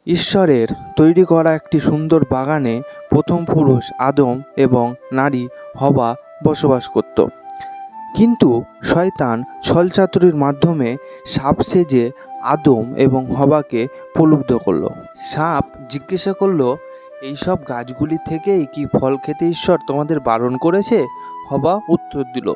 ঈশ্বরের তৈরি করা একটি সুন্দর বাগানে প্রথম পুরুষ আদম এবং নারী হওয়া বসবাস করত। কিন্তু শয়তান ছলচাতুরির মাধ্যমে সাপ সেজে আদম এবং হওয়াকে প্রলুব্ধ করলো। সাপ জিজ্ঞাসা করলো, এইসব গাছগুলি থেকেই কি ফল খেতে ঈশ্বর তোমাদের বারণ করেছে? হওয়া উত্তর দিল,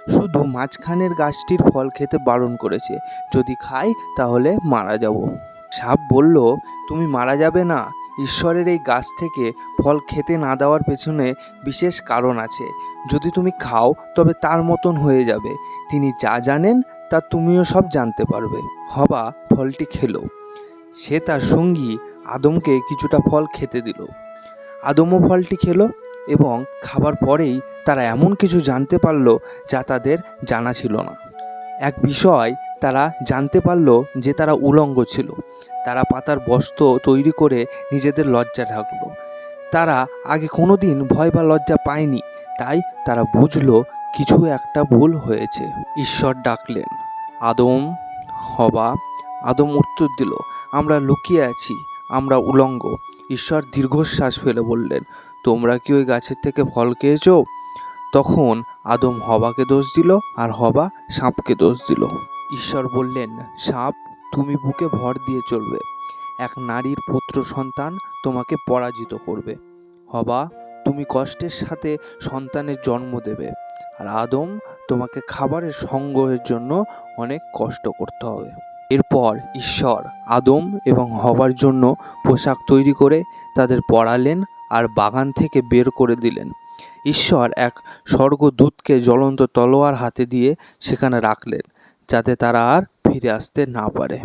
শুধু মাঝখানের গাছটির ফল খেতে বারণ করেছে, যদি খাই তাহলে মারা যাব। সাপ বলল, তুমি মারা যাবে না। ঈশ্বরের এই গাছ থেকে ফল খেতে না দেওয়ার পেছনে বিশেষ কারণ আছে। যদি তুমি খাও তবে তার মতন হয়ে যাবে। তিনি যা জানেন তা তুমিও সব জানতে পারবে। হওয়া ফলটি খেলো। সে তার সঙ্গী আদমকে কিছুটা ফল খেতে দিল। আদমও ফলটি খেলো এবং খাবার পরেই তারা এমন কিছু জানতে পারল যা তাদের জানা ছিল না। এক বিষয় তারা জানতে পারল যে তারা উলঙ্গ ছিল। তারা পাতার বস্ত্র তৈরি করে নিজেদের লজ্জা ঢাকলো। তারা আগে কোনো দিন ভয় বা লজ্জা পায়নি, তাই তারা বুঝলো কিছু একটা ভুল হয়েছে। ঈশ্বর ডাকলেন, আদম, হওয়া। আদম উত্তর দিল, আমরা লুকিয়ে আছি, আমরা উলঙ্গ। ঈশ্বর দীর্ঘশ্বাস ফেলে বললেন, তোমরা কি ওই গাছের থেকে ফল খেয়েছো? তখন আদম হওয়াকে দোষ দিল আর হওয়া সাপকে দোষ দিল। ঈশ্বর বললেন, সাপ, তুমি বুকে ভর দিয়ে চলবে। এক নারীর পুত্র সন্তান তোমাকে পরাজিত করবে। হওয়া, তুমি কষ্টের সাথে সন্তানের জন্ম দেবে। আর আদম, তোমাকে খাবারের সংগ্রহের জন্য অনেক কষ্ট করতে হবে। এরপর ঈশ্বর আদম এবং হওয়ার জন্য পোশাক তৈরি করে তাদের পরালেন আর বাগান থেকে বের করে দিলেন। ঈশ্বর এক স্বর্গদূতকে জ্বলন্ত তলোয়ার হাতে দিয়ে সেখানে রাখলেন, যাতে তারা আর ফিরে আসতে না পারে।